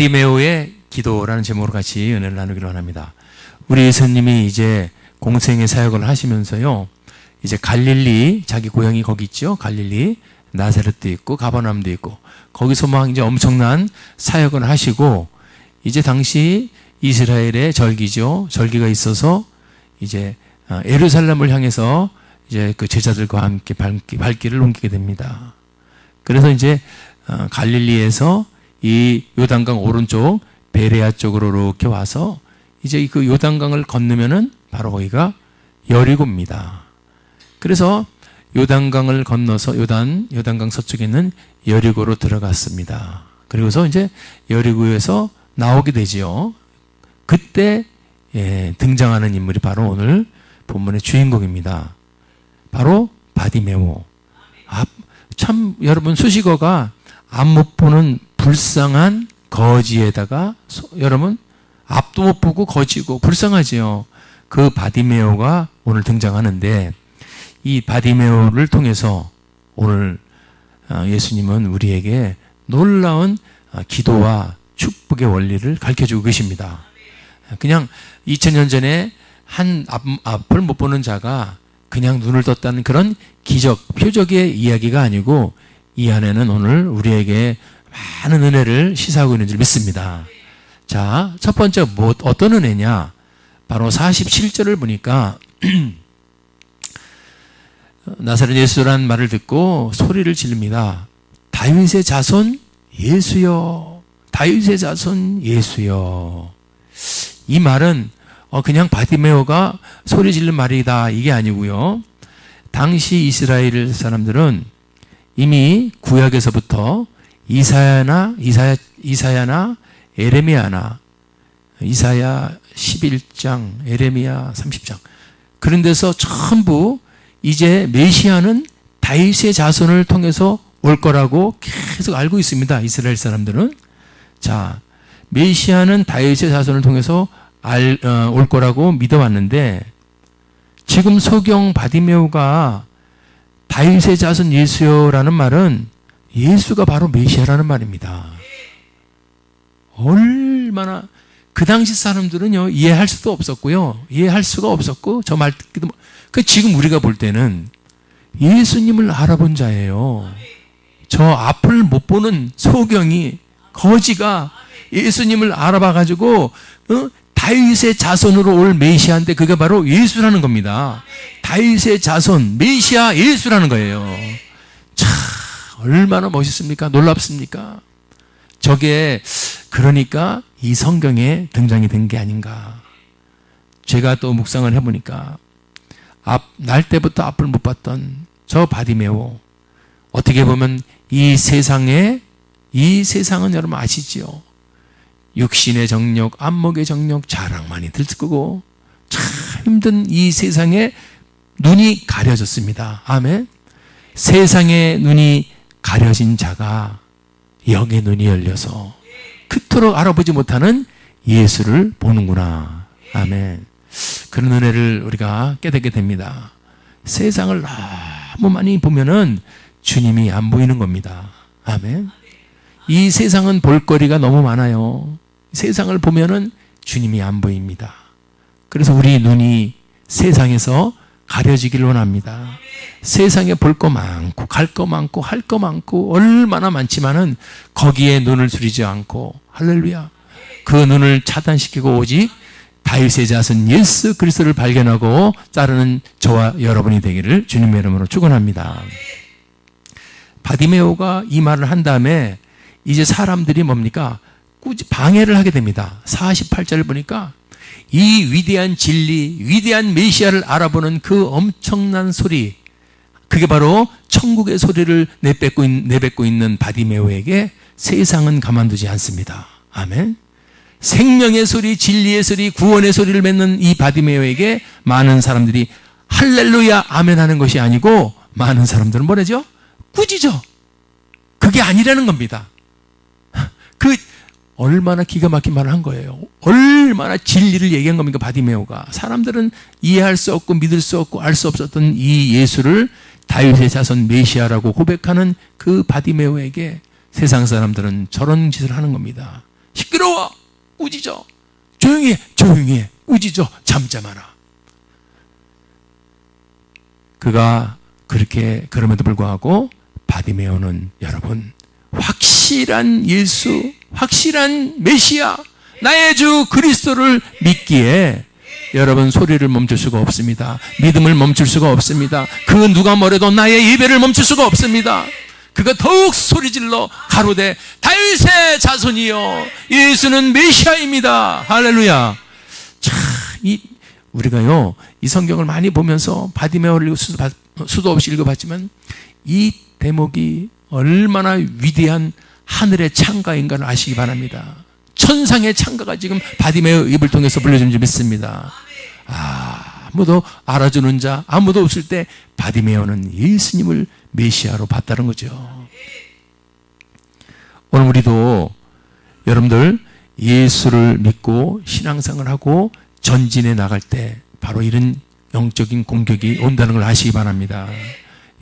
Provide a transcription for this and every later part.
바디메오의 기도라는 제목으로 같이 은혜를 나누기로 합니다. 우리 예수님이 이제 공생의 사역을 하시면서요, 이제 갈릴리, 자기 고향이 거기 있죠. 갈릴리, 나사렛도 있고, 가버나움도 있고, 거기서 막 이제 엄청난 사역을 하시고, 이제 당시 이스라엘의 절기죠. 절기가 있어서 이제 예루살렘을 향해서 이제 그 제자들과 함께 발길을 옮기게 됩니다. 그래서 이제 갈릴리에서 이 요단강 오른쪽 베레아 쪽으로 이렇게 와서 이제 그 요단강을 건너면은 바로 거기가 여리고입니다. 그래서 요단강을 건너서 요단강 서쪽에 있는 여리고로 들어갔습니다. 그리고서 이제 여리고에서 나오게 되지요. 그때 등장하는 인물이 바로 오늘 본문의 주인공입니다. 바로 바디메오. 참 여러분, 수식어가 앞 못 보는 불쌍한 거지에다가 여러분, 앞도 못 보고 거지고 불쌍하지요. 그 바디메오가 오늘 등장하는데, 이 바디메오를 통해서 오늘 예수님은 우리에게 놀라운 기도와 축복의 원리를 가르쳐주고 계십니다. 그냥 2000년 전에 한 앞을 못 보는 자가 그냥 눈을 떴다는 그런 기적, 표적의 이야기가 아니고, 이 안에는 오늘 우리에게 많은 은혜를 시사하고 있는 줄 믿습니다. 자, 첫 번째 어떤 은혜냐? 바로 47절을 보니까 나사렛 예수라는 말을 듣고 소리를 지릅니다. 다윗의 자손 예수여, 다윗의 자손 예수여. 이 말은 그냥 바디메오가 소리 지른 말이다, 이게 아니고요. 당시 이스라엘 사람들은 이미 구약에서부터 이사야나 에레미야나, 이사야 11장, 에레미야 30장, 그런 데서 전부 이제 메시아는 다윗의 자손을 통해서 올 거라고 계속 알고 있습니다. 이스라엘 사람들은. 자, 메시아는 다윗의 자손을 통해서 올 거라고 믿어왔는데, 지금 소경 바디메오가 다윗의 자손 예수여라는 말은 예수가 바로 메시아라는 말입니다. 얼마나 그 당시 사람들은요, 이해할 수도 없었고요, 이해할 수가 없었고, 저 말 듣기도 지금 우리가 볼 때는 예수님을 알아본 자예요. 저 앞을 못 보는 소경이, 거지가 예수님을 알아봐가지고 다윗의 자손으로 올 메시아인데, 그게 바로 예수라는 겁니다. 다윗의 자손 메시아 예수라는 거예요. 참 얼마나 멋있습니까? 놀랍습니까? 저게 그러니까 이 성경에 등장이 된 게 아닌가. 제가 또 묵상을 해보니까 날 때부터 앞을 못 봤던 저 바디메오, 어떻게 보면 이 세상은 여러분 아시지요? 육신의 정욕, 안목의 정욕, 자랑만이 들뜨고 참 힘든 이 세상에 눈이 가려졌습니다. 아멘. 세상의 눈이 가려진 자가 영의 눈이 열려서 그토록 알아보지 못하는 예수를 보는구나. 아멘. 그런 은혜를 우리가 깨닫게 됩니다. 세상을 너무 많이 보면은 주님이 안 보이는 겁니다. 아멘. 이 세상은 볼거리가 너무 많아요. 세상을 보면은 주님이 안 보입니다. 그래서 우리 눈이 세상에서 가려지기를 원합니다. 세상에 볼 거 많고, 갈 거 많고, 할 거 많고, 얼마나 많지만은 거기에 눈을 들이지 않고, 할렐루야, 그 눈을 차단시키고 오직 다윗의 자손 예수 그리스도를 발견하고 따르는 저와 여러분이 되기를 주님의 이름으로 축원합니다. 바디메오가 이 말을 한 다음에 이제 사람들이 뭡니까? 방해를 하게 됩니다. 48절을 보니까 이 위대한 진리, 위대한 메시아를 알아보는 그 엄청난 소리, 그게 바로 천국의 소리를 내뱉고 있는 바디메오에게 세상은 가만두지 않습니다. 아멘. 생명의 소리, 진리의 소리, 구원의 소리를 맺는 이 바디메오에게 많은 사람들이 할렐루야 아멘 하는 것이 아니고, 많은 사람들은 뭐라죠? 꾸짖어. 그게 아니라는 겁니다. 얼마나 기가 막힌 말을 한 거예요. 얼마나 진리를 얘기한 겁니까, 바디메오가. 사람들은 이해할 수 없고 믿을 수 없고 알 수 없었던 이 예수를 다윗의 자손 메시아라고 고백하는 그 바디메오에게 세상 사람들은 저런 짓을 하는 겁니다. 시끄러워, 꾸짖어. 조용히 해, 조용히 해, 꾸짖어, 잠잠하라. 그가 그렇게 그럼에도 불구하고 바디메오는 여러분 확실한 예수, 확실한 메시아, 나의 주 그리스도를 믿기에 여러분 소리를 멈출 수가 없습니다. 믿음을 멈출 수가 없습니다. 그 누가 뭐래도 나의 예배를 멈출 수가 없습니다. 그가 더욱 소리질러 가로되 다윗의 자손이여 예수는 메시아입니다. 할렐루야. 자, 우리가요 이 성경을 많이 보면서 바디메오를 수도 없이 읽어봤지만 이 대목이 얼마나 위대한 하늘의 창가인가를 아시기 바랍니다. 천상의 창가가 지금 바디메오 입을 통해서 불려준 줄 믿습니다. 아무도 알아주는 자 아무도 없을 때 바디메오는 예수님을 메시아로 봤다는 거죠. 오늘 우리도 여러분들 예수를 믿고 신앙생활을 하고 전진해 나갈 때 바로 이런 영적인 공격이 온다는 걸 아시기 바랍니다.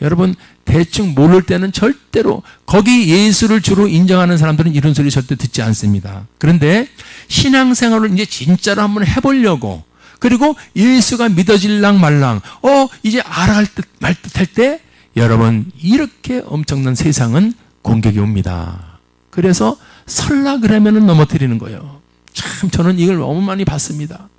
여러분 대충 모를 때는 절대로 거기 예수를 주로 인정하는 사람들은 이런 소리 절대 듣지 않습니다. 그런데 신앙생활을 이제 진짜로 한번 해보려고 그리고 예수가 믿어질랑 말랑 이제 알아 할 듯 말 듯 할 때 여러분 이렇게 엄청난 세상은 공격이 옵니다. 그래서 설라 그러면은 넘어뜨리는 거예요. 참 저는 이걸 너무 많이 봤습니다.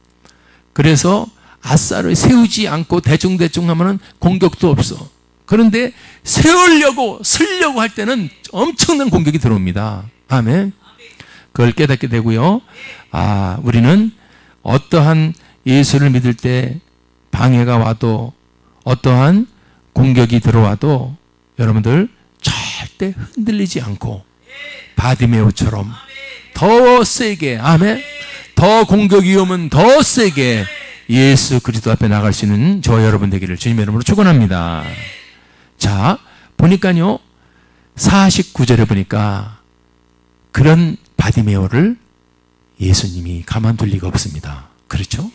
그래서 아싸를 세우지 않고 대충대충 하면은 공격도 없어. 그런데 세우려고 쓰려고 할 때는 엄청난 공격이 들어옵니다. 아멘. 그걸 깨닫게 되고요. 우리는 어떠한 예수를 믿을 때 방해가 와도 어떠한 공격이 들어와도 여러분들 절대 흔들리지 않고 바디메오처럼 더 세게 아멘. 더 공격이 오면 더 세게 예수 그리스도 앞에 나갈 수 있는 저 여러분 되기를 주님의 이름으로 축원합니다. 자, 보니까요 49절에 보니까 그런 바디메오를 예수님이 가만둘 리가 없습니다. 그렇죠?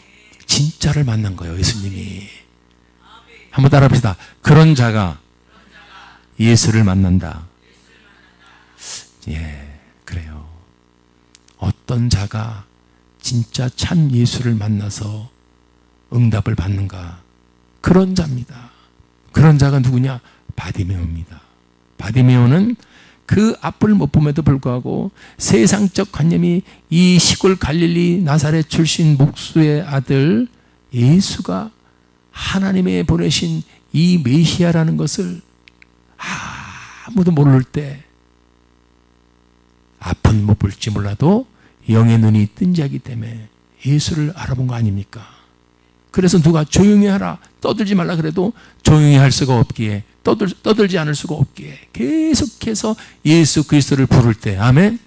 진짜를 만난 거예요, 예수님이. 한번 따라합시다. 그런 자가 예수를 만난다. 예, 그래요. 어떤 자가 진짜 참 예수를 만나서 응답을 받는가? 그런 자입니다. 그런 자가 누구냐? 바디메오입니다. 바디메오는 그 앞을 못 봄에도 불구하고 세상적 관념이 이 시골 갈릴리 나사렛 출신 목수의 아들 예수가 하나님의 보내신 이 메시아라는 것을 아무도 모를 때 앞은 못 볼지 몰라도 영의 눈이 뜬 자이기 때문에 예수를 알아본 거 아닙니까? 그래서 누가 조용히 하라 떠들지 말라 그래도 조용히 할 수가 없기에 떠들지 않을 수가 없기에 계속해서 예수 그리스도를 부를 때 아멘.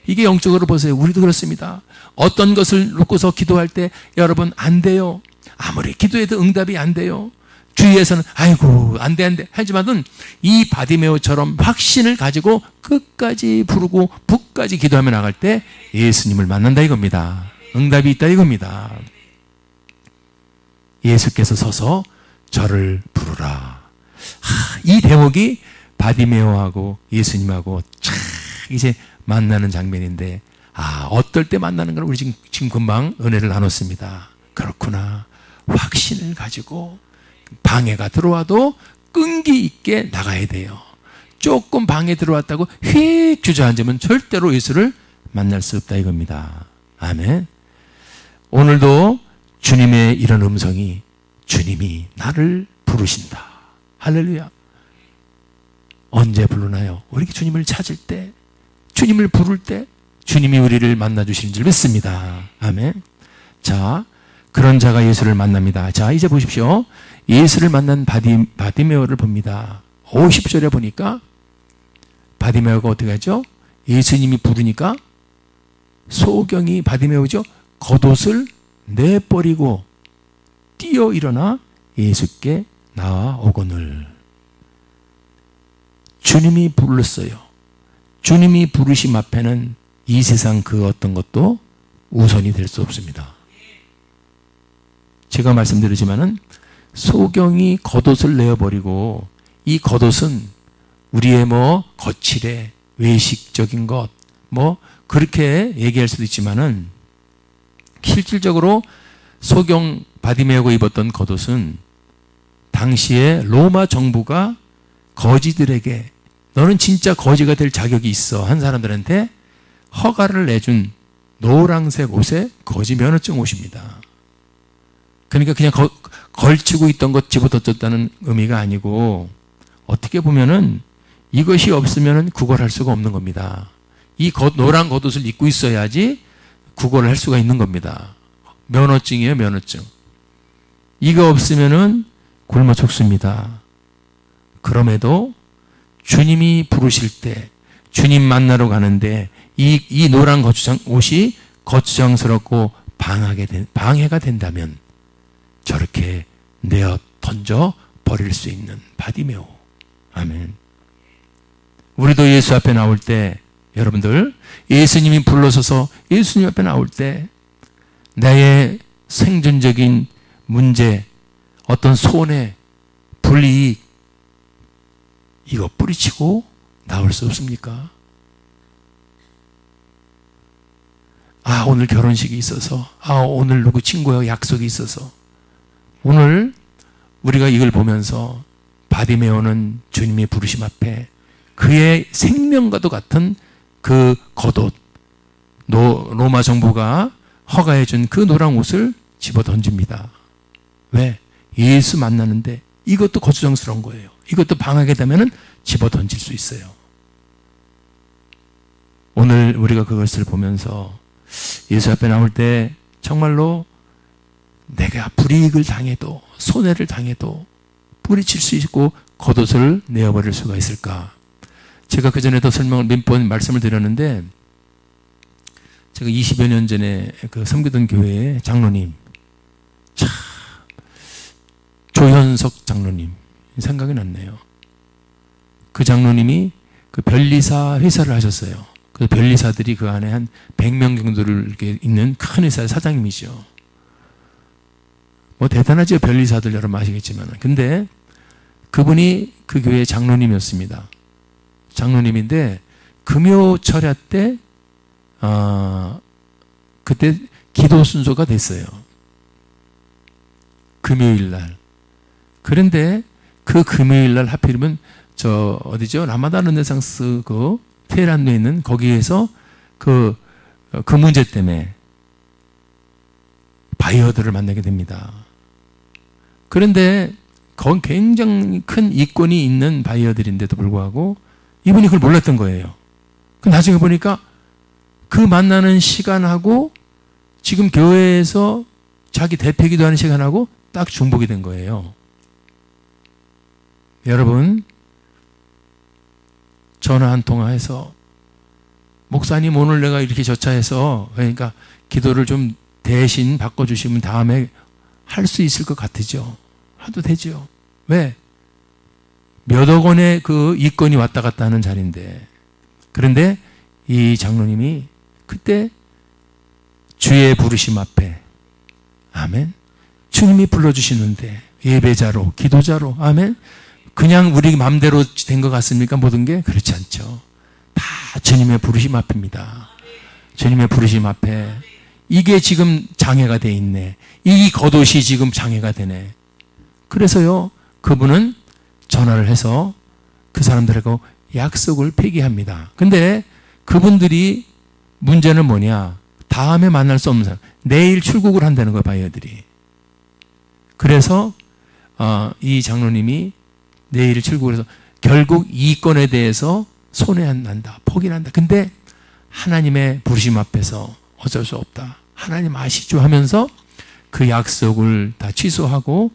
이게 영적으로 보세요. 우리도 그렇습니다. 어떤 것을 놓고서 기도할 때 여러분 안 돼요. 아무리 기도해도 응답이 안 돼요. 주위에서는 아이고 안 돼 하지만은 이 바디메오처럼 확신을 가지고 끝까지 부르고 북까지 기도하며 나갈 때 예수님을 만난다 이겁니다. 응답이 있다 이겁니다. 예수께서 서서 저를 부르라. 이 대목이 바디메오하고 예수님하고 참 이제 만나는 장면인데 어떨 때 만나는 걸 우리 지금 금방 은혜를 나눴습니다. 그렇구나. 확신을 가지고 방해가 들어와도 끈기 있게 나가야 돼요. 조금 방해 들어왔다고 휙 주저앉으면 절대로 예수를 만날 수 없다 이겁니다. 아멘. 오늘도 주님의 이런 음성이 주님이 나를 부르신다. 할렐루야. 언제 부르나요? 우리 주님을 찾을 때, 주님을 부를 때 주님이 우리를 만나주시는 줄 믿습니다. 아멘. 자, 그런 자가 예수를 만납니다. 자, 이제 보십시오. 예수를 만난 바디메오를 봅니다. 50절에 보니까 바디메오가 어떻게 하죠? 예수님이 부르니까 소경이 바디메오죠. 겉옷을 내버리고 뛰어 일어나 예수께 나아오거늘. 주님이 불렀어요. 주님이 부르심 앞에는 이 세상 그 어떤 것도 우선이 될 수 없습니다. 제가 말씀드리지만은 소경이 겉옷을 내어버리고 이 겉옷은 우리의 거칠에 외식적인 것, 뭐 그렇게 얘기할 수도 있지만은 실질적으로 소경 바디메오가 입었던 겉옷은 당시에 로마 정부가 거지들에게 너는 진짜 거지가 될 자격이 있어 한 사람들한테 허가를 내준 노란색 옷에 거지 면허증 옷입니다. 그러니까 그냥 걸치고 있던 것 집어던졌다는 의미가 아니고 어떻게 보면은 이것이 없으면은 구걸할 수가 없는 겁니다. 이 노란 겉옷을 입고 있어야지 구걸을 할 수가 있는 겁니다. 면허증이에요, 면허증. 이거 없으면은 굶어 죽습니다. 그럼에도 주님이 부르실 때 주님 만나러 가는데 이 노란 거추장 옷이 거추장스럽고 방해가 된다면 저렇게 내어 던져 버릴 수 있는 바디메오. 아멘. 우리도 예수 앞에 나올 때 여러분들 예수님이 불러서서 예수님 앞에 나올 때 나의 생존적인 문제, 어떤 손해, 불이익 이거 뿌리치고 나올 수 없습니까? 아, 오늘 결혼식이 있어서, 아, 오늘 누구 친구와 약속이 있어서, 오늘 우리가 이걸 보면서 바디메오는 주님의 부르심 앞에 그의 생명과도 같은 그 겉옷, 로마 정부가 허가해준 그 노란 옷을 집어 던집니다. 왜? 예수 만나는데 이것도 거추장스러운 거예요. 이것도 방하게 되면은 집어 던질 수 있어요. 오늘 우리가 그것을 보면서 예수 앞에 나올 때 정말로 내가 불이익을 당해도 손해를 당해도 뿌리칠 수 있고 겉옷을 내어버릴 수가 있을까? 제가 그전에도 설명을 몇 번 말씀을 드렸는데 제가 20여 년 전에 그 섬기던 교회의 장로님 참 조현석 장로님 생각이 났네요. 그 장로님이 그 변리사 회사를 하셨어요. 그 변리사들이 그 안에 한 100명 정도를 이렇게 있는 큰 회사의 사장님이죠. 뭐 대단하죠. 변리사들 여러분 아시겠지만. 근데 그분이 그 교회의 장로님이었습니다. 장로님인데 금요 철야 때 그때 기도 순서가 됐어요. 금요일 날. 그런데 그 금요일 날 하필이면 저 어디죠? 라마단 르네상스 그 테헤란에 있는 거기에서 그 문제 때문에 바이어들을 만나게 됩니다. 그런데 거기 굉장히 큰 이권이 있는 바이어들인데도 불구하고 이분이 그걸 몰랐던 거예요. 나중에 보니까 그 만나는 시간하고 지금 교회에서 자기 대표 기도하는 시간하고 딱 중복이 된 거예요. 여러분, 전화 한 통화해서 목사님 오늘 내가 이렇게 저차해서 그러니까 기도를 좀 대신 바꿔주시면 다음에 할 수 있을 것 같으죠. 해도 되죠. 왜? 몇 억 원의 그 이권이 왔다 갔다 하는 자리인데. 그런데 이 장로님이 그때 주의 부르심 앞에 아멘. 주님이 불러주시는데 예배자로 기도자로 아멘. 그냥 우리 마음대로 된 것 같습니까? 모든 게 그렇지 않죠. 다 주님의 부르심 앞입니다. 주님의 부르심 앞에 이게 지금 장애가 돼 있네. 이 겉옷이 지금 장애가 되네. 그래서요 그분은 전화를 해서 그 사람들하고 약속을 폐기합니다. 근데 그분들이 문제는 뭐냐? 다음에 만날 수 없는 사람. 내일 출국을 한다는 거예요, 바이어들이. 그래서 이 장로님이 내일 출국을 해서 결국 이 건에 대해서 손해 안 난다. 포기한다. 근데 하나님의 부르심 앞에서 어쩔 수 없다. 하나님 아시죠? 하면서 그 약속을 다 취소하고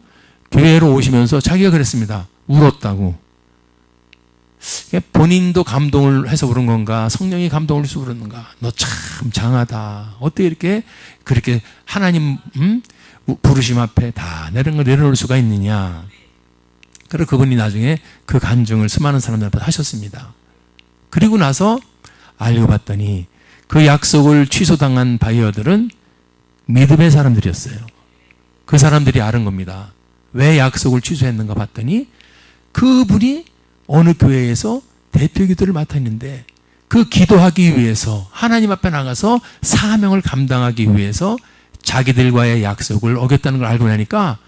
교회로 오시면서 자기가 그랬습니다. 울었다고. 본인도 감동을 해서 그런 건가? 성령이 감동을 해서 그러는가? 너 참 장하다. 어떻게 이렇게 그렇게 하나님 부르심 앞에 다 내려놓을 수가 있느냐? 그래서 그분이 나중에 그 간증을 수많은 사람들 앞에 하셨습니다. 그리고 나서 알고 봤더니 그 약속을 취소당한 바이어들은 믿음의 사람들이었어요. 그 사람들이 아는 겁니다. 왜 약속을 취소했는가 봤더니 그분이 어느 교회에서 대표 기도를 맡아 있는데 그 기도하기 위해서 하나님 앞에 나가서 사명을 감당하기 위해서 자기들과의 약속을 어겼다는 걸 알고 나니까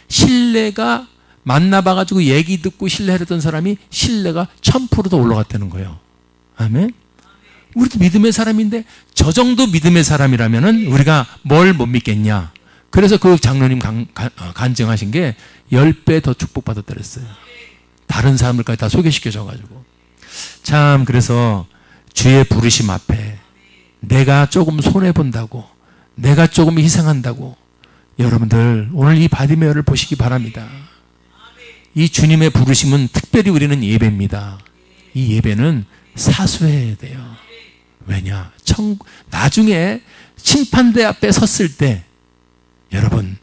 신뢰가 만나봐가지고 얘기 듣고 신뢰했던 사람이 신뢰가 1000%도 올라갔다는 거예요. 아멘. 우리도 믿음의 사람인데 저 정도 믿음의 사람이라면은 우리가 뭘 못 믿겠냐. 그래서 그 장로님 간증하신 게 10배 더 축복받았다 그랬어요. 다른 사람들까지 다 소개시켜줘가지고. 참, 그래서 주의 부르심 앞에 내가 조금 손해본다고, 내가 조금 희생한다고, 여러분들 오늘 이 바디메어를 보시기 바랍니다. 이 주님의 부르심은 특별히 우리는 예배입니다. 이 예배는 사수해야 돼요. 왜냐? 나중에 심판대 앞에 섰을 때 여러분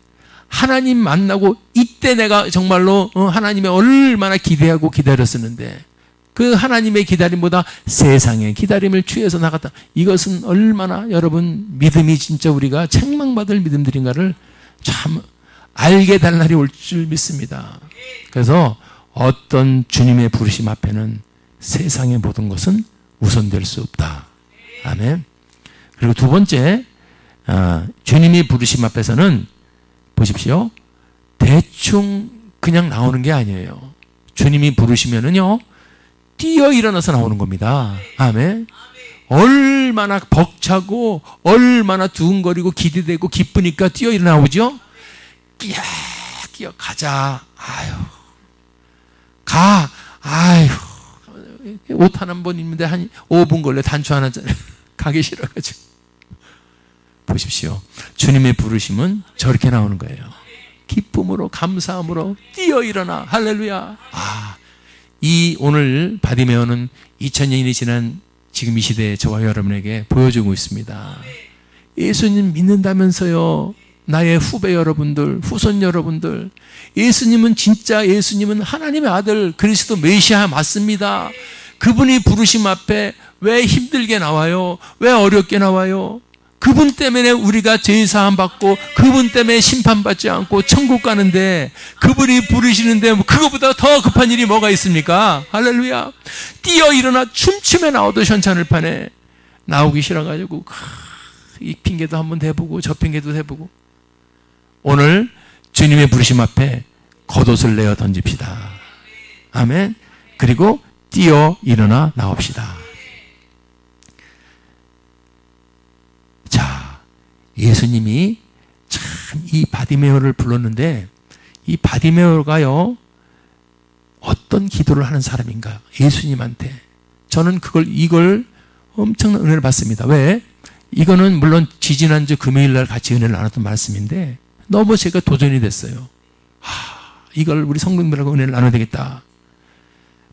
하나님 만나고 이때 내가 정말로 하나님의 얼마나 기대하고 기다렸었는데 그 하나님의 기다림보다 세상의 기다림을 취해서 나갔다. 이것은 얼마나 여러분 믿음이 진짜 우리가 책망받을 믿음들인가를 참 알게 될 날이 올 줄 믿습니다. 그래서 어떤 주님의 부르심 앞에는 세상의 모든 것은 우선될 수 없다. 아멘. 그리고 두 번째, 주님이 부르심 앞에서는 보십시오. 대충 그냥 나오는 게 아니에요. 주님이 부르시면은요, 뛰어 일어나서 나오는 겁니다. 아멘. 얼마나 벅차고, 얼마나 두근거리고, 기대되고, 기쁘니까 뛰어 일어나오죠? 끼어, 가자. 아유. 아유. 옷 하나 한 번 입는데 한 5분 걸려 단추 하나 가기 싫어가지고. 보십시오. 주님의 부르심은 저렇게 나오는 거예요. 기쁨으로, 감사함으로 뛰어 일어나. 할렐루야. 이 오늘 바디메어는 2000년이 지난 지금 이 시대에 저와 여러분에게 보여주고 있습니다. 예수님 믿는다면서요. 나의 후배 여러분들, 후손 여러분들, 예수님은 하나님의 아들 그리스도 메시아 맞습니다. 그분이 부르심 앞에 왜 힘들게 나와요? 왜 어렵게 나와요? 그분 때문에 우리가 죄사함 받고 그분 때문에 심판받지 않고 천국 가는데 그분이 부르시는데 그거보다 더 급한 일이 뭐가 있습니까? 할렐루야. 뛰어 일어나 춤추며 나오도 현찬을판에 나오기 싫어가지고 이 핑계도 한번 대보고 저 핑계도 대보고 오늘 주님의 부르심 앞에 겉옷을 내어 던집시다. 아멘. 그리고 뛰어 일어나 나옵시다. 자, 예수님이 참 이 바디메오를 불렀는데 이 바디메오가요 어떤 기도를 하는 사람인가? 예수님한테 저는 이걸 엄청난 은혜를 받습니다. 왜? 이거는 물론 지지난주 금요일날 같이 은혜를 나눴던 말씀인데 너무 제가 도전이 됐어요. 이걸 우리 성도님들하고 은혜를 나눠야 되겠다.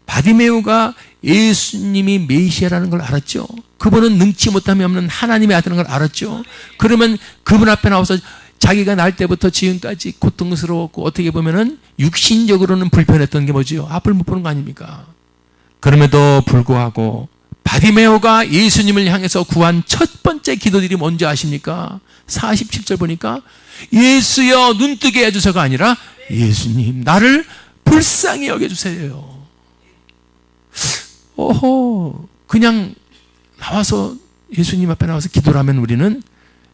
바디메오가 예수님이 메시아라는 걸 알았죠. 그분은 능치 못함이 없는 하나님의 아들인 걸 알았죠. 그러면 그분 앞에 나와서 자기가 날 때부터 지금까지 고통스러웠고 어떻게 보면은 육신적으로는 불편했던 게 뭐지요? 앞을 못 보는 거 아닙니까? 그럼에도 불구하고 바디메오가 예수님을 향해서 구한 첫 번째 기도들이 뭔지 아십니까? 47절 보니까 예수여 눈뜨게 해주세요가 아니라 예수님 나를 불쌍히 여겨주세요. 그냥 나와서 예수님 앞에 나와서 기도를 하면 우리는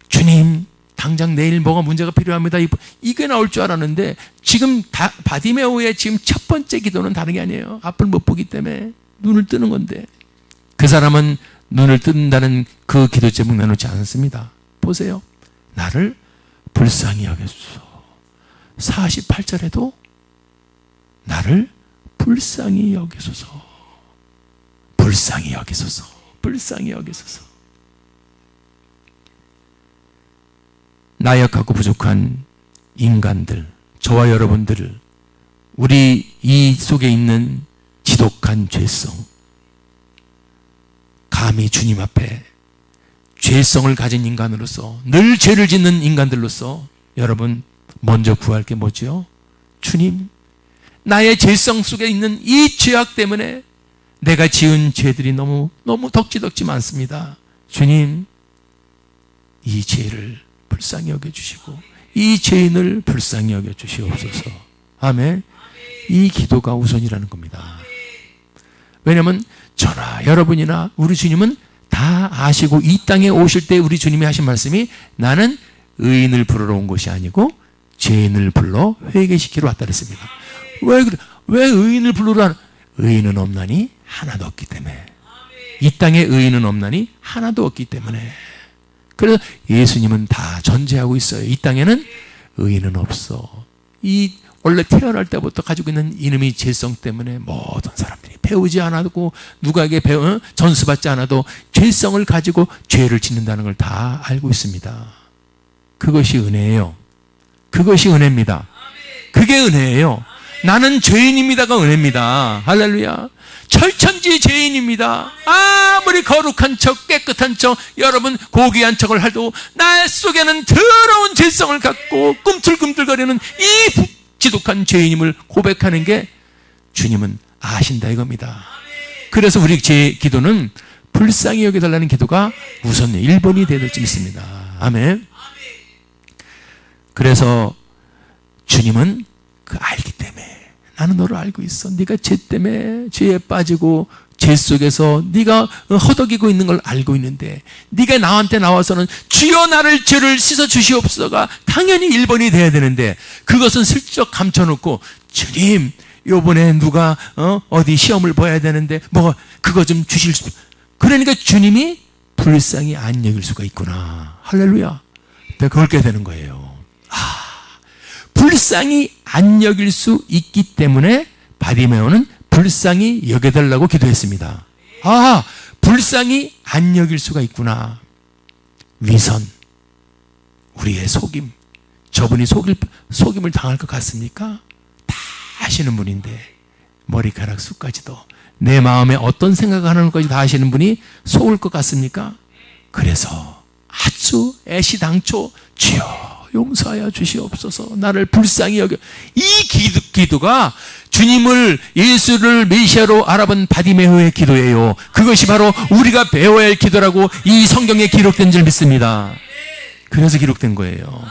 주님 당장 내일 뭐가 문제가 필요합니다. 이게 나올 줄 알았는데 지금 바디메오의 지금 첫 번째 기도는 다른 게 아니에요. 앞을 못 보기 때문에 눈을 뜨는 건데 그 사람은 눈을 뜬다는 그 기도 제목 내놓지 않습니다. 보세요. 나를 불쌍히 여겨주소. 48절에도 나를 불쌍히 여기소서. 불쌍히 여기소서. 불쌍히 여기소서. 나약하고 부족한 인간들, 저와 여러분들을 우리 이 속에 있는 지독한 죄성, 감히 주님 앞에 죄성을 가진 인간으로서 늘 죄를 짓는 인간들로서 여러분 먼저 구할 게 뭐죠? 주님, 나의 죄성 속에 있는 이 죄악 때문에 내가 지은 죄들이 너무 덕지덕지 많습니다. 주님, 이 죄를 불쌍히 여겨주시고 이 죄인을 불쌍히 여겨주시옵소서. 아멘. 이 기도가 우선이라는 겁니다. 왜냐하면 저나 여러분이나 우리 주님은 다 아시고 이 땅에 오실 때 우리 주님이 하신 말씀이 나는 의인을 부르러 온 것이 아니고 죄인을 불러 회개시키러 왔다 그랬습니다. 왜 그래? 왜 의인을 부르러? 의인은 없나니 하나도 없기 때문에. 이 땅에 의인은 없나니 하나도 없기 때문에. 그래서 예수님은 다 전제하고 있어요. 이 땅에는 의인은 없어. 이 원래 태어날 때부터 가지고 있는 이놈의 죄성 때문에 모든 사람들이 배우지 않아도 누구에게 전수받지 않아도 죄성을 가지고 죄를 짓는다는 걸 다 알고 있습니다. 그것이 은혜예요. 그것이 은혜입니다. 그게 은혜예요. 나는 죄인입니다가 은혜입니다. 할렐루야. 철천지 죄인입니다. 아무리 거룩한 척 깨끗한 척 여러분 고귀한 척을 해도 나 속에는 더러운 죄성을 갖고 꿈틀꿈틀거리는 이 지독한 죄인임을 고백하는 게 주님은 아신다 이겁니다. 그래서 우리 제 기도는 불쌍히 여겨달라는 기도가 우선 1번이 되어야 될 줄 믿습니다. 아멘. 그래서 주님은 그 알기 때문에 나는 너를 알고 있어. 네가 죄 때문에 죄에 빠지고 죄 속에서 네가 허덕이고 있는 걸 알고 있는데 네가 나한테 나와서는 주여 나를 죄를 씻어 주시옵소서가 당연히 1번이 돼야 되는데 그것은 슬쩍 감춰놓고 주님 요번에 누가 어디 시험을 봐야 되는데 뭐 그거 좀 주실 수. 그러니까 주님이 불쌍히 안 여길 수가 있구나. 할렐루야. 내가 그렇게 되는 거예요. 불쌍히 안 여길 수 있기 때문에 바디메오는 불쌍히 여겨달라고 기도했습니다. 불쌍히 안 여길 수가 있구나. 위선, 우리의 속임, 저분이 속임을 당할 것 같습니까? 다 아시는 분인데 머리카락 숱까지도 내 마음에 어떤 생각을 하는 것까지 다 아시는 분이 속을 것 같습니까? 그래서 아주 애시당초 주여 용서하여 주시옵소서 나를 불쌍히 여겨. 이 기도가 주님을 예수를 메시아로 알아본 바디메오의 기도예요. 그것이 바로 우리가 배워야 할 기도라고 이 성경에 기록된 줄 믿습니다. 그래서 기록된 거예요.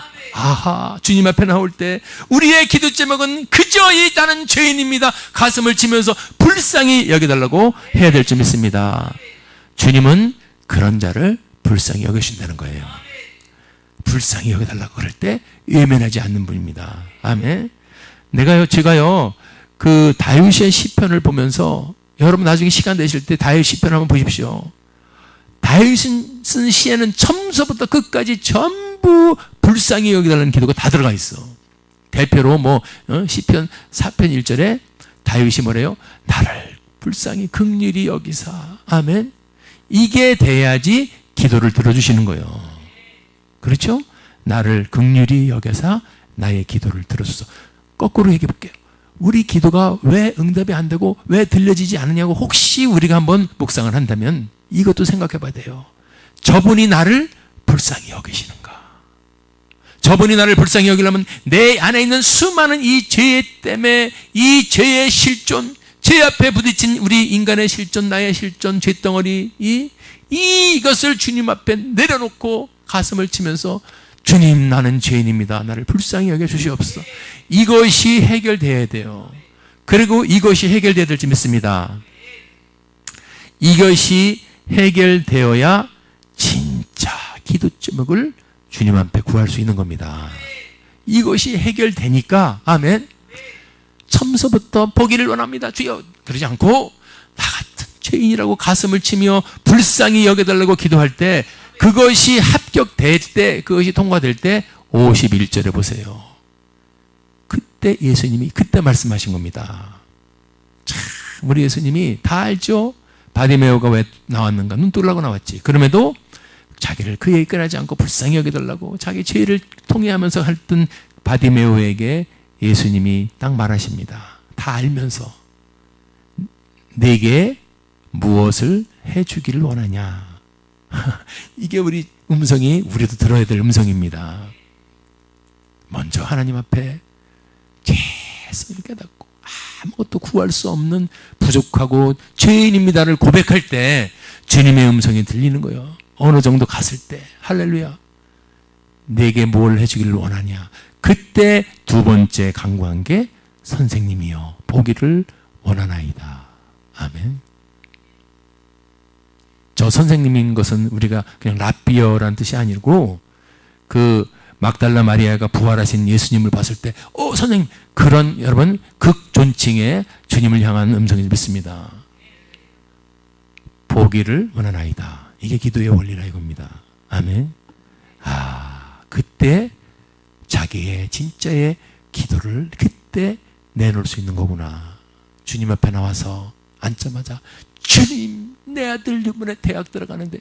주님 앞에 나올 때 우리의 기도 제목은 그저 이 나는 죄인입니다. 가슴을 치면서 불쌍히 여겨달라고 해야 될 줄 믿습니다. 주님은 그런 자를 불쌍히 여기신다는 거예요. 불쌍히 여겨달라고 그럴 때 외면하지 않는 분입니다. 아멘. 제가요 그 다윗의 시편을 보면서 여러분 나중에 시간 되실 때 다윗 시편 한번 보십시오. 다윗은 쓴 시에는 처음부터 끝까지 전부 불쌍히 여겨달라는 기도가 다 들어가 있어. 대표로 시편 4편 1절에 다윗이 뭐래요? 나를 불쌍히 긍휼히 여기사. 아멘. 이게 돼야지 기도를 들어주시는 거예요. 그렇죠? 나를 긍휼히 여겨사 나의 기도를 들어주소서. 거꾸로 얘기해 볼게요. 우리 기도가 왜 응답이 안 되고 왜 들려지지 않느냐고 혹시 우리가 한번 묵상을 한다면 이것도 생각해 봐야 돼요. 저분이 나를 불쌍히 여기시는가? 저분이 나를 불쌍히 여기려면 내 안에 있는 수많은 이 죄 때문에 이 죄의 실존, 죄 앞에 부딪힌 우리 인간의 실존, 나의 실존, 죄덩어리 이것을 주님 앞에 내려놓고 가슴을 치면서 주님 나는 죄인입니다. 나를 불쌍히 여겨 주시옵소서. 이것이 해결돼야 돼요. 그리고 이것이 해결돼야 될 줄 믿습니다. 이것이 해결되어야 진짜 기도 제목을 주님 앞에 구할 수 있는 겁니다. 이것이 해결되니까 아멘. 처음서부터 보기를 원합니다. 주여 그러지 않고 나 같은 죄인이라고 가슴을 치며 불쌍히 여겨달라고 기도할 때 그것이 합격될 때 그것이 통과될 때 51절에 보세요. 그때 예수님이 그때 말씀하신 겁니다. 참 우리 예수님이 다 알죠. 바디메오가 왜 나왔는가? 눈 뚫으려고 나왔지. 그럼에도 자기를 그에 이끌하지 않고 불쌍히 여겨달라고 자기 죄를 통회하면서 했던 바디메오에게 예수님이 딱 말하십니다. 다 알면서 내게 무엇을 해주기를 원하냐. 이게 우리 음성이 우리도 들어야 될 음성입니다. 먼저 하나님 앞에 계속 깨닫고 아무것도 구할 수 없는 부족하고 죄인입니다를 고백할 때 주님의 음성이 들리는 거예요. 어느 정도 갔을 때 할렐루야. 내게 뭘 해주기를 원하냐. 그때 두 번째 간구한 게 선생님이여 보기를 원하나이다. 아멘. 저 선생님인 것은 우리가 그냥 랍비어라는 뜻이 아니고 그 막달라 마리아가 부활하신 예수님을 봤을 때 선생님, 그런 여러분 극존칭의 주님을 향한 음성을 믿습니다. 보기를 원하나이다. 이게 기도의 원리라 이겁니다. 아멘. 그때 자기의 진짜의 기도를 그때 내놓을 수 있는 거구나. 주님 앞에 나와서 앉자마자 주님, 내 아들 이번에 대학 들어가는데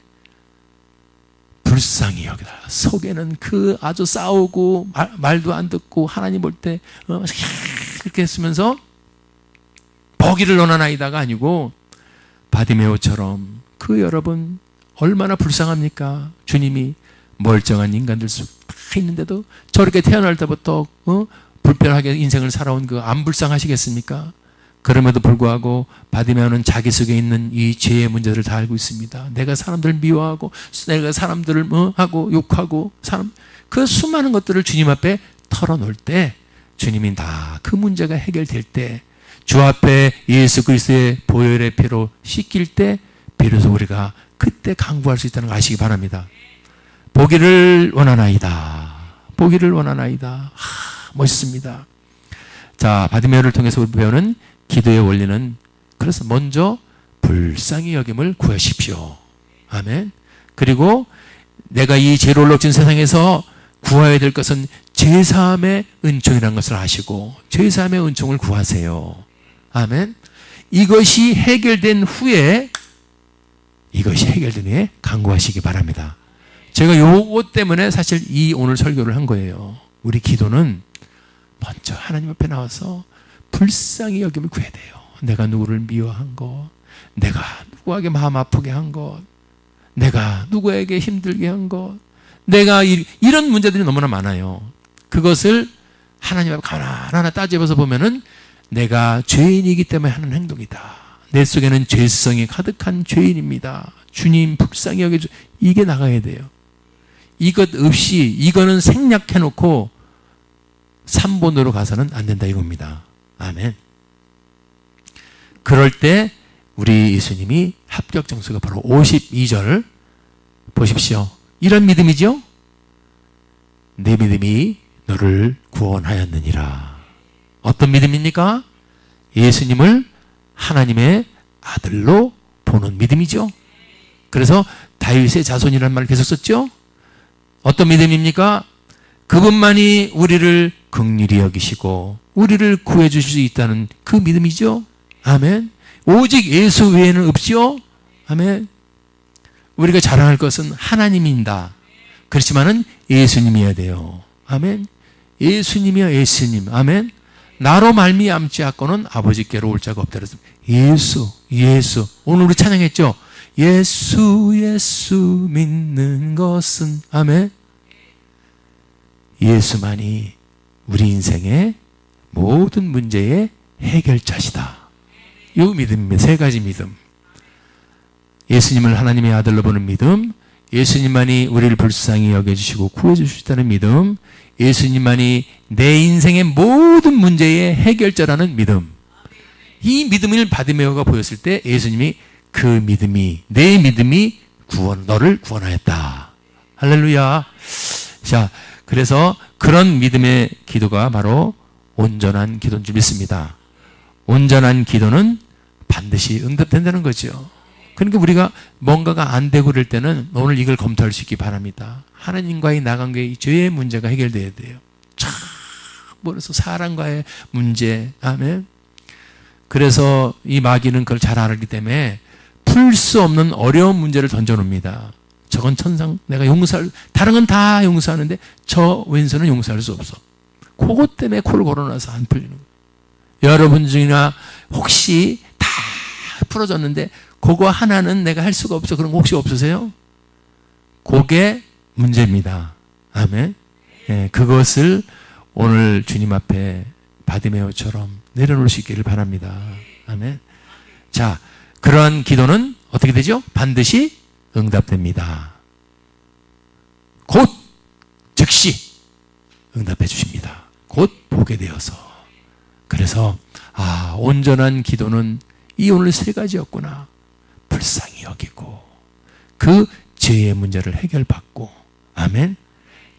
불쌍히 여기다. 속에는 그 아주 싸우고 말도 안 듣고 하나님 볼 때 그렇게 했으면서 보기를 원하나이다가 아니고 바디메오처럼 그 여러분 얼마나 불쌍합니까? 주님이 멀쩡한 인간들 다 있는데도 저렇게 태어날 때부터 불편하게 인생을 살아온 그 안 불쌍하시겠습니까? 그럼에도 불구하고 바디메오는 자기 속에 있는 이 죄의 문제들을 다 알고 있습니다. 내가 사람들을 미워하고 내가 사람들을 하고 욕하고 그 수많은 것들을 주님 앞에 털어놓을 때 주님이 다 그 문제가 해결될 때 주 앞에 예수 그리스도의 보혈의 피로 씻길 때 비로소 우리가 그때 강구할 수 있다는 걸 아시기 바랍니다. 보기를 원하나이다. 보기를 원하나이다. 멋있습니다. 자, 바디메오를 통해서 우리 배우는 기도의 원리는 그래서 먼저 불쌍히 여김을 구하십시오. 아멘. 그리고 내가 이 죄로 올라진 세상에서 구해야 될 것은 죄사함의 은총이라는 것을 아시고 죄사함의 은총을 구하세요. 아멘. 이것이 해결된 후에 간구하시기 바랍니다. 제가 요것 때문에 사실 이 오늘 설교를 한 거예요. 우리 기도는 먼저 하나님 앞에 나와서 불쌍히 여김을 구해야 돼요. 내가 누구를 미워한 것, 내가 누구에게 마음 아프게 한 것, 내가 누구에게 힘들게 한 것, 내가 이런 문제들이 너무나 많아요. 그것을 하나님 앞에 하나하나 따져봐서 보면은 내가 죄인이기 때문에 하는 행동이다. 내 속에는 죄성이 가득한 죄인입니다. 주님 불쌍히 여겨줘. 이게 나가야 돼요. 이것 없이 이거는 생략해놓고 3번으로 가서는 안 된다 이겁니다. 아멘. 그럴 때 우리 예수님이 합격 점수가 바로 52절 보십시오. 이런 믿음이죠. 내 믿음이 너를 구원하였느니라. 어떤 믿음입니까? 예수님을 하나님의 아들로 보는 믿음이죠. 그래서 다윗의 자손이라는 말을 계속 썼죠. 어떤 믿음입니까? 그분만이 우리를 긍휼히 여기시고 우리를 구해 주실 수 있다는 그 믿음이죠. 아멘. 오직 예수 외에는 없지요. 아멘. 우리가 자랑할 것은 하나님입니다. 그렇지만은 예수님이어야 돼요. 아멘. 예수님이야, 예수님. 아멘. 나로 말미암지않고는 아버지께로 올 자가 없다 그랬습니다. 예수. 오늘 우리 찬양했죠. 예수 믿는 것은 아멘. 예수만이 우리 인생의 모든 문제의 해결자시다. 이 믿음입니다. 세 가지 믿음. 예수님을 하나님의 아들로 보는 믿음, 예수님만이 우리를 불쌍히 여겨주시고 구해주시다는 믿음, 예수님만이 내 인생의 모든 문제의 해결자라는 믿음. 이 믿음을 바디메오가 보였을 때 예수님이 그 믿음이, 내 믿음이 너를 구원하였다. 할렐루야. 자, 그래서 그런 믿음의 기도가 바로 온전한 기도인 줄 믿습니다. 온전한 기도는 반드시 응답된다는 거죠. 그러니까 우리가 뭔가가 안 되고 그럴 때는 오늘 이걸 검토할 수 있기 바랍니다. 하나님과의 나관계의 죄의 문제가 해결돼야 돼요. 참, 그래서 사람과의 문제, 아멘. 그래서 이 마귀는 그걸 잘 알기 때문에 풀 수 없는 어려운 문제를 던져놓습니다. 저건 천상, 내가 다른 건 다 용서하는데 저 왼손은 용서할 수 없어. 그것 때문에 코를 걸어놔서 안 풀리는 거예요. 여러분 중이나 혹시 다 풀어졌는데 그거 하나는 내가 할 수가 없어. 그런 거 혹시 없으세요? 그게 문제입니다. 아멘. 예, 그것을 오늘 주님 앞에 바디메오처럼 내려놓을 수 있기를 바랍니다. 아멘. 자, 그러한 기도는 어떻게 되죠? 반드시 응답됩니다. 곧 즉시 응답해 주십니다. 곧 보게 되어서. 그래서 온전한 기도는 이 오늘 세 가지였구나. 불쌍히 여기고 그 죄의 문제를 해결받고, 아멘.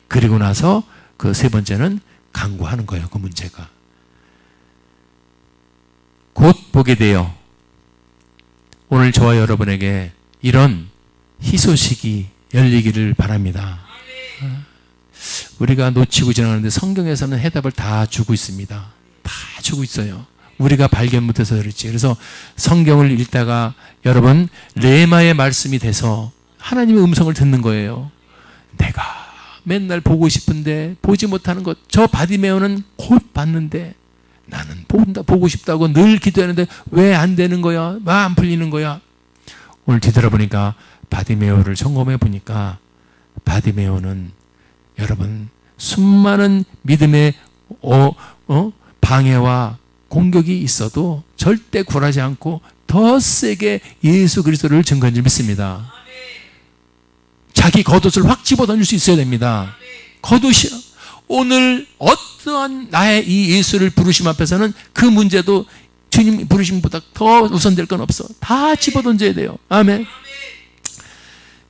그리고 나서 그 세 번째는 간구하는 거예요. 그 문제가 곧 보게 돼요. 오늘 저와 여러분에게 이런 희소식이 열리기를 바랍니다. 우리가 놓치고 지나가는데 성경에서는 해답을 다 주고 있습니다. 다 주고 있어요. 우리가 발견 못해서 그렇지. 그래서 성경을 읽다가 여러분 레마의 말씀이 돼서 하나님의 음성을 듣는 거예요. 내가 맨날 보고 싶은데 보지 못하는 것. 저 바디메오는 곧 봤는데 나는 보고 싶다고 늘 기도하는데 왜 안 되는 거야? 왜 안 풀리는 거야? 오늘 뒤돌아보니까 바디메오를 점검해 보니까 바디메오는 여러분 수많은 믿음의 방해와 공격이 있어도 절대 굴하지 않고 더 세게 예수 그리스도를 증거한 줄 믿습니다. 자기 겉옷을 확 집어던질 수 있어야 됩니다. 겉옷이요. 오늘 어떠한 나의 이 예수를 부르심 앞에서는 그 문제도 주님 부르심보다 더 우선될 건 없어. 다 집어던져야 돼요. 아멘.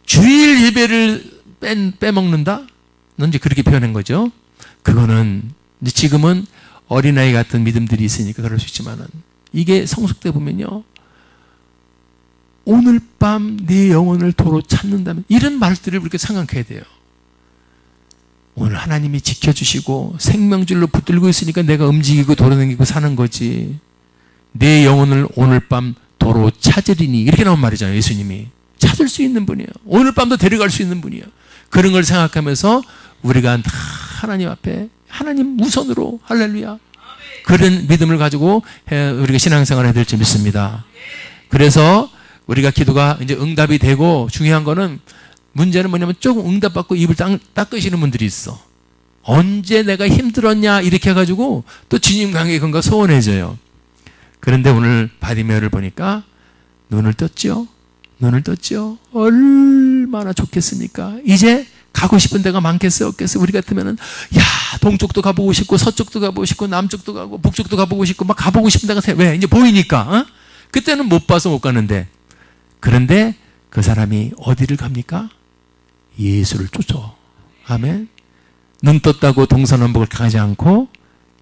주일 예배를 빼먹는다? 넌 이제 그렇게 표현한 거죠. 그거는 이제 지금은 어린아이 같은 믿음들이 있으니까 그럴 수 있지만은 이게 성숙돼 보면요. 오늘 밤 내 영혼을 도로 찾는다면 이런 말들을 우리가 생각해야 돼요. 오늘 하나님이 지켜주시고 생명줄로 붙들고 있으니까 내가 움직이고 돌아다니고 사는 거지. 내 영혼을 오늘 밤 도로 찾으리니 이렇게 나온 말이잖아요. 예수님이 찾을 수 있는 분이에요. 오늘 밤도 데려갈 수 있는 분이에요. 그런 걸 생각하면서 우리가 하나님 앞에 하나님 우선으로 할렐루야 그런 믿음을 가지고 우리가 신앙생활을 해야 될지 믿습니다. 그래서 우리가 기도가 이제 응답이 되고 중요한 거는 문제는 뭐냐면 조금 응답받고 입을 닦으시는 분들이 있어. 언제 내가 힘들었냐 이렇게 해가지고 또 주님 관계 건가 소원해져요. 그런데 오늘 바디메오를 보니까 눈을 떴죠. 눈을 떴죠. 얼마나 좋겠습니까? 이제 가고 싶은 데가 많겠어요, 없겠어요? 우리 같으면은 동쪽도 가보고 싶고 서쪽도 가보고 싶고 남쪽도 가고 북쪽도 가보고 싶고 막 가보고 싶은 데가 왜? 이제 보이니까. 그때는 못 봐서 못 가는데. 그런데 그 사람이 어디를 갑니까? 예수를 쫓아. 아멘. 눈 떴다고 동서남북을 가지 않고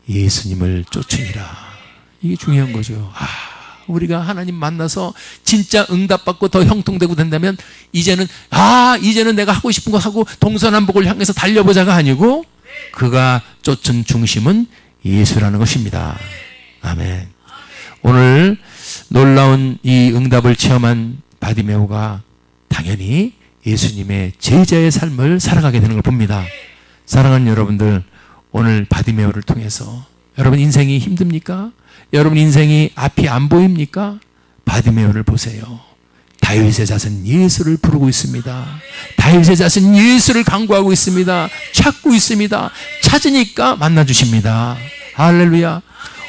예수님을 쫓으니라. 이게 중요한 거죠. 우리가 하나님 만나서 진짜 응답받고 더 형통되고 된다면 이제는 내가 하고 싶은 거 하고 동서남북을 향해서 달려보자가 아니고 그가 쫓은 중심은 예수라는 것입니다. 아멘. 오늘 놀라운 이 응답을 체험한 바디메오가 당연히 예수님의 제자의 삶을 살아가게 되는 걸 봅니다. 사랑하는 여러분들, 오늘 바디메오를 통해서 여러분 인생이 힘듭니까? 여러분 인생이 앞이 안 보입니까? 바디메오를 보세요. 다윗의 자손 예수를 부르고 있습니다. 다윗의 자손 예수를 간구하고 있습니다. 찾고 있습니다. 찾으니까 만나주십니다. 할렐루야.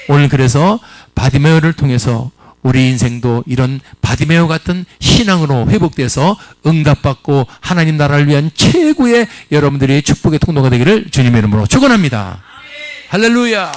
오늘 그래서 바디메오를 통해서 우리 인생도 이런 바디메오 같은 신앙으로 회복돼서 응답받고 하나님 나라를 위한 최고의 여러분들의 축복의 통로가 되기를 주님의 이름으로 축원합니다. 할렐루야.